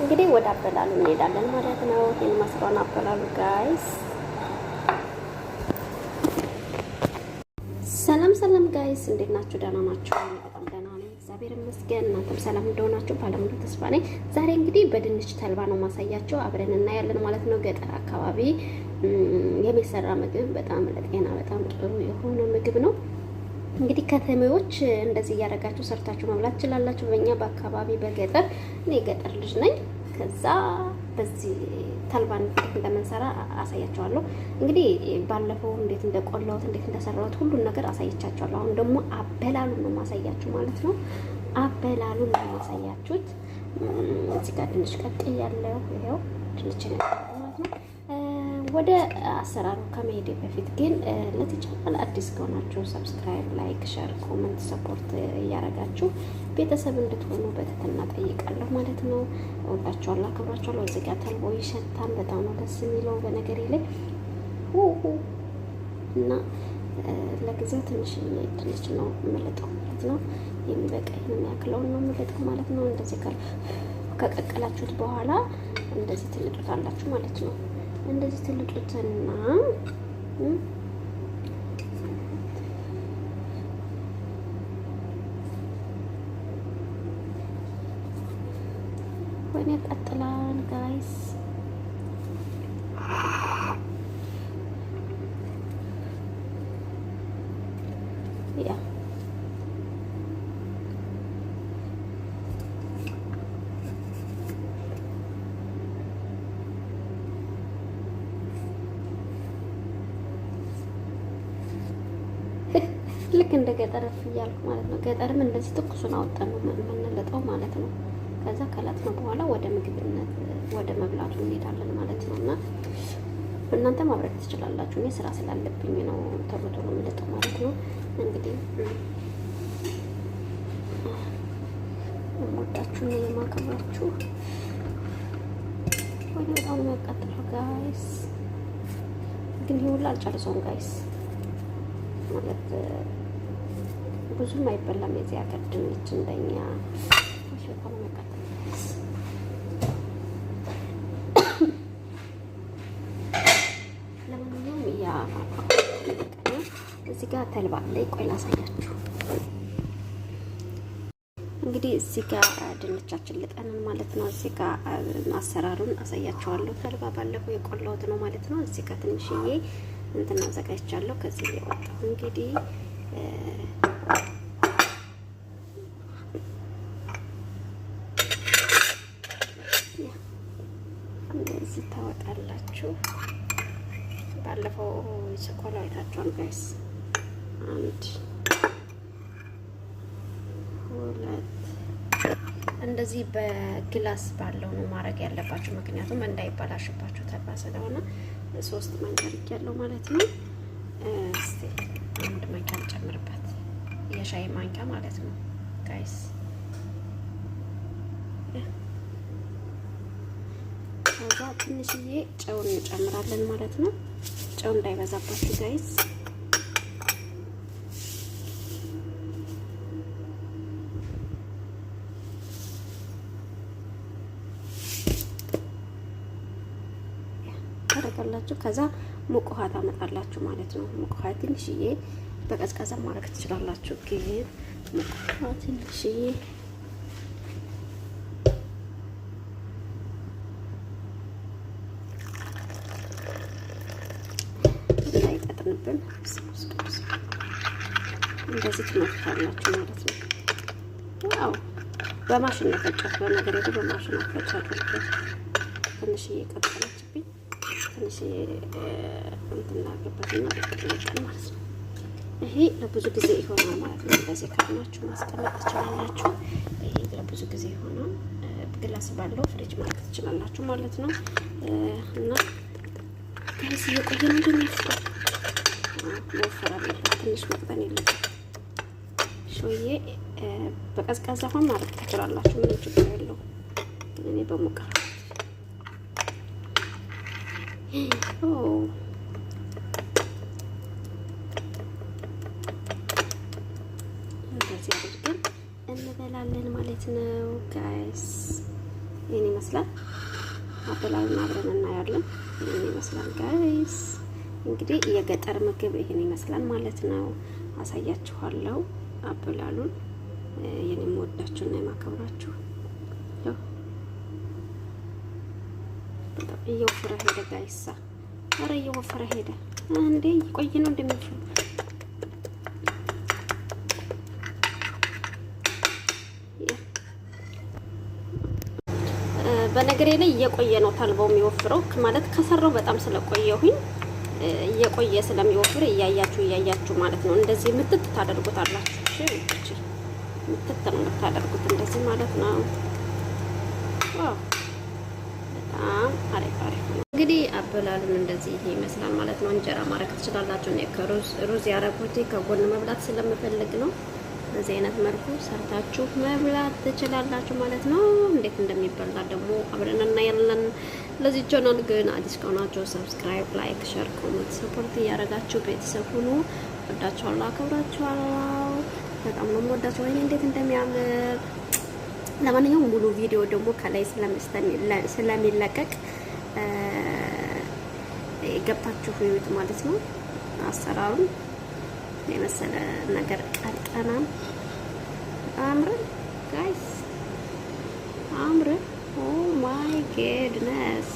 እንግዲህ ወደ አበላሉ እንሄዳለን ማለት ነው። ይሄን መስራውን አበላሉ ጋይስ። ሰላም ጋይስ፣ እንዴት ናችሁ? ደህና ናችሁ? በጣም ደህና ነኝ፣ እግዚአብሔር ይመስገን። እናንተም ሰላም እንደሆናችሁ ባለሙሉ ተስፋ ነኝ። ዛሬ እንግዲህ በድንች ተልባ ነው ማሳያችሁ፣ አብረን እናያለን ማለት ነው። ገጠር አካባቢ የሚሰራ ምግብ፣ በጣም ለጤና በጣም ጥሩ የሆነ ምግብ ነው። እንግዲህ ከተሜዎች እንደዚህ እያደረጋችሁ ሰርታችሁ መብላት ትችላላችሁ። በእኛ በአካባቢ በገጠር እኔ ገጠር ልጅ ነኝ። ከዛ በዚህ ተልባን እንደምንሰራ አሳያችኋለሁ። እንግዲህ ባለፈው እንዴት እንደቆላሁት እንዴት እንደሰራሁት ሁሉን ነገር አሳይቻችኋለሁ። አሁን ደግሞ አበላሉን ነው ማሳያችሁ ማለት ነው። አበላሉን ነው ማሳያችሁት። እዚህ ጋር ድንች ቀቅያለሁ። ይሄው ድንች ነው ማለት ነው። ወደ አሰራሩ ከመሄዴ በፊት ግን ለዚህ ቻናል አዲስ ከሆናችሁ ሰብስክራይብ፣ ላይክ፣ ሼር፣ ኮሜንት ሰፖርት እያደረጋችሁ ቤተሰብ እንድትሆኑ በትህትና ጠይቃለሁ ማለት ነው። እወዳችኋለሁ፣ አከብራችኋለሁ። እዚህ ጋር ተልቦ ይሸታል፣ በጣም ነው ደስ የሚለው በነገሬ ላይ እና ለጊዜው ትንሽ ነው የምልጠው ማለት ነው። የሚበቃኝ የሚያክለውን ነው የምልጠው ማለት ነው። እንደዚህ ከቀቀላችሁት በኋላ እንደዚህ ትልጡታላችሁ ማለት ነው። እንደዚህ ትልጡትና ወይኔ ቀጥላን ጋይስ። ያ ልክ እንደ ገጠር እያልኩ ማለት ነው። ገጠርም እንደዚህ ትኩሱን አወጣን ነው የምንለጠው ማለት ነው። ከዛ ከላጥነው በኋላ ወደ ምግብነት ወደ መብላቱ እንሄዳለን ማለት ነው። እና እናንተ ማብረክ ትችላላችሁ። እኔ ስራ ስላለብኝ ነው ቶሎ የምለጠው ማለት ነው። እንግዲህ ወጣችሁ ነው የማከብራችሁ። ወይ በጣም ነው የሚያቃጥለው ጋይስ። ግን ይሁን አልጨርሰውም ጋይስ ማለት ብዙም አይበላም የዚህ ሀገር ድንች እንደኛ በጣም መቀጠል። ለማንኛውም ያ እዚህ ጋር ተልባ ላይ ቆይ ላሳያችሁ። እንግዲህ እዚህ ጋር ድንቻችን ልጠንን ማለት ነው። እዚህ ጋር አሰራሩን አሳያችኋለሁ። ተልባ ባለፈው የቆላሁት ነው ማለት ነው። እዚህ ጋር ትንሽዬ እንትን አዘጋጅቻለሁ። ከዚህ ያወጣሁ እንግዲህ እንደዚህ ታወጣላችሁ። ባለፈው ስቆላ አይታችኋል ጋይስ። 1 2 እንደዚህ በግላስ ባለው ነው ማድረግ ያለባችሁ፣ ምክንያቱም እንዳይባላሽባችሁ ተልባ ስለሆነ 3 ማንኪያ አድርጌያለሁ ማለት ነው። እስቲ 1 ማንኪያ ልጨምርበት፣ የሻይ ማንኪያ ማለት ነው ጋይስ። ከዛ ትንሽዬ ጨውን እንጨምራለን ማለት ነው። ጨው እንዳይበዛባችሁ ጋይስ። ታደርጋላችሁ። ከዛ ሙቅ ውሃ ታመጣላችሁ ማለት ነው። ሙቅ ውሃ ትንሽዬ በቀዝቃዛ ማድረግ ትችላላችሁ፣ ግን ሙቅ ውሃ ትንሽዬ እንዳይቀጥንብን እንደዚህ ትመታላችሁ ማለት ነው። ዋው በማሽን ነው ፈጫት። በነገር ላይ በማሽን ፈጫት ትንሽዬ ቀጠለችብኝ። ትንሽ እንትን ላገባትና በቀጥታ ማለት ነው። ይሄ ለብዙ ጊዜ ይሆናል ማለት ነው። እንደዚህ ካርናችሁ ማስቀመጥ ትችላላችሁ። ይሄ ለብዙ ጊዜ ይሆናል። ግላስ ባለው ፍሪጅ ማድረግ ትችላላችሁ ማለት ነው። እና ከዚህ እየቆየ ነው እንደሚፈጠር ወፈር አለበት። ትንሽ መቅጠን የለበትም። ሾዬ በቀዝቃዛ ሆኖ ማድረግ ትችላላችሁ። ምንም ችግር የለውም። እኔ በሙቀ እንደዚህ አድርገን እንበላለን ማለት ነው ጋይስ። ይሄን ይመስላል። አበላሉን አብረን እናያለን። ይሄን ይመስላል ጋይስ። እንግዲህ የገጠር ምግብ ይሄን ይመስላል ማለት ነው። አሳያችኋለሁ አበላሉን። የኔ የምወዳችሁና የማከብራችሁ እየወፈረ ሄደ ጋይሳ። ኧረ እየወፈረ ሄደ እንዴ! ቆይ ነው እንደሚፈው በነገሬ ላይ እየቆየ ነው ተልባው የሚወፍረው ማለት ከሰራው በጣም ስለቆየሁኝ እየቆየ ስለሚወፍር እያያችሁ ማለት ነው። እንደዚህ ምትት ታደርጉታላችሁ። እሺ ምትት ነው የምታደርጉት እንደዚህ ማለት ነው። ዋው በጣም አሪፍ ነው። እንግዲህ አበላሉን እንደዚህ ይሄ ይመስላል ማለት ነው። እንጀራ ማረግ ትችላላችሁ። እኔ ከሩዝ ያረኩት ከጎን መብላት ስለምፈልግ ነው። በዚህ አይነት መልኩ ሰርታችሁ መብላት ትችላላችሁ ማለት ነው። እንዴት እንደሚበላ ደግሞ አብረን እናያለን። ለዚህ ቻናል ግን አዲስ ከሆናችሁ ሰብስክራይብ፣ ላይክ፣ ሼር፣ ኮሜንት ሰፖርት እያደረጋችሁ ቤተሰብ ሁኑ። ወዳችኋለሁ፣ አከብራችኋለሁ። በጣም ነው የምወዳችሁ። ወይኔ እንዴት እንደሚያምር። ለማንኛውም ሙሉ ቪዲዮ ደግሞ ከላይ ስለሚለቀቅ ገብታችሁ ይዩት ማለት ነው። አሰራሩን የመሰለ ነገር ቀርጠናል። አምረን ጋይስ አምረን። ኦ ማይ ጎድነስ።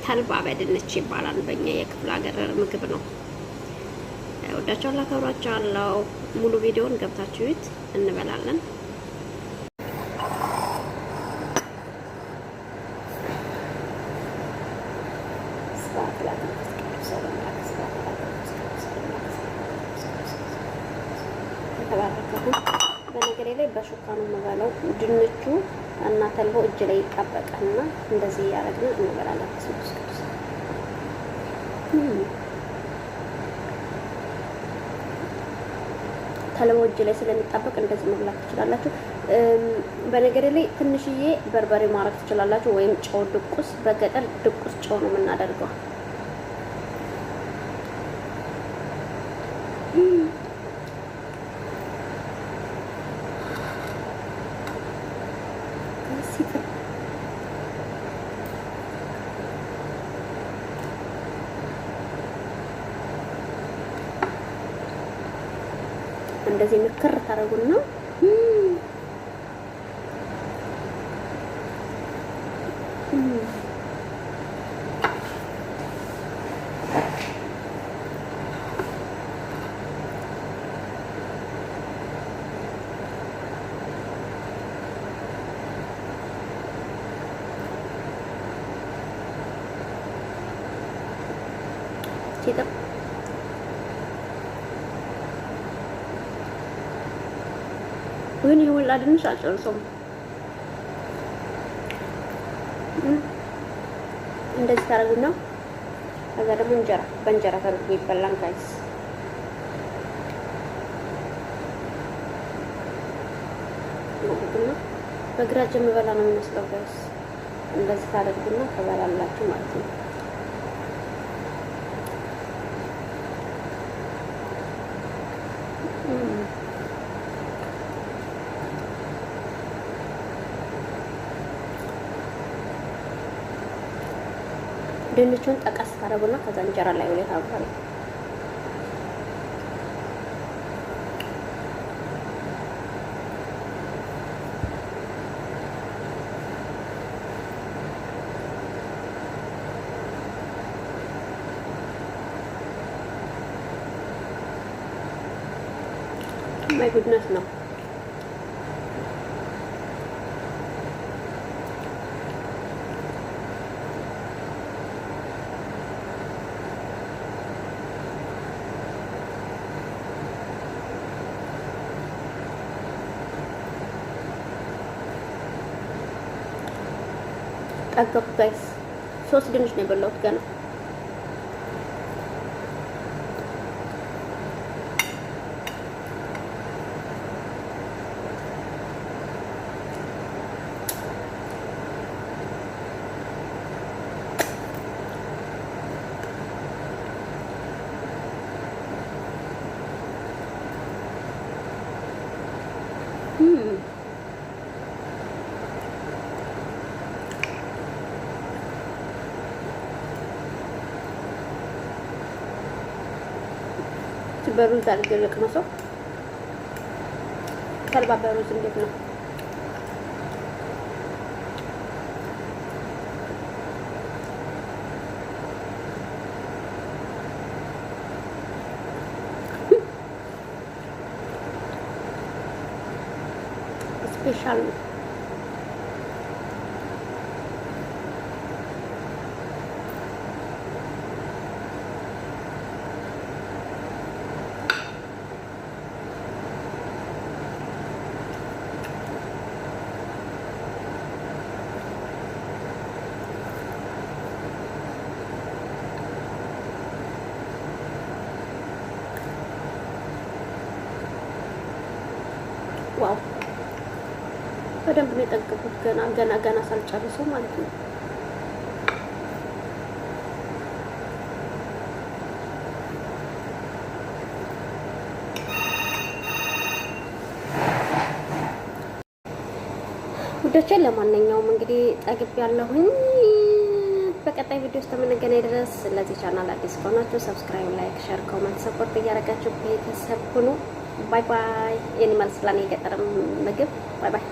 ተልባ በድንች ይባላል በእኛ የክፍለ ሀገር ምግብ ነው። ወዳችኋለሁ፣ አከብራችኋለሁ። ሙሉ ቪዲዮውን ገብታችሁ ይዩት። እንበላለን። በነገሬ ላይ በሹካ ነው የምበላው። ድንቹ እና ተልባው እጅ ላይ ይጣበቃልና እንደዚህ ያደረግን እንበላለን። ተልባው እጅ ላይ ስለሚጣበቅ እንደዚህ መብላት ትችላላችሁ። በነገሬ ላይ ትንሽዬ በርበሬ ማረግ ትችላላችሁ፣ ወይም ጨው ድቁስ። በገጠር ድቁስ ጨው ነው የምናደርገው። እንደዚህ ምክር ታረጉና kita ini wala din sa ጨርሶም እንደዚህ ታረጉና ከዛ ደግሞ እንጀራ በእንጀራ ተደርጎ ይበላል ጋይስ። በግራጅ የምበላ ነው የሚመስለው ጋይስ። እንደዚህ ታደርጉና ትበላላችሁ ማለት ነው። ድንቹን ጠቀስ ታረጉና ከዛ እንጀራ ላይ ወለ ታውቃለ። ማይ ጉድነስ ነው። ጠገብኩ ጋይስ። 3 ድንች ነው የበላሁት ገና። በሩዝ አድርጌ ልቅመሰው። ተልባ በሩዝ እንዴት ነው? ስፔሻል ነው። ዋው በደንብ ነው የጠገቡት። ገና ሳልጨርሰው ማለት ነው። ውዶቼ ለማንኛውም እንግዲህ ጠግብ ያለሁኝ። በቀጣይ ቪዲዮ ውስጥ የምንገናኝ ድረስ ለዚህ ቻናል አዲስ ከሆናችሁ ሰብስክራይብ፣ ላይክ፣ ሼር፣ ኮሜንት ሰፖርት እያደረጋችሁ ቤተሰብ ሁኑ። ባይ ባይ። የኔ መልስ ላኔ የገጠር ምግብ ባይ ባይ።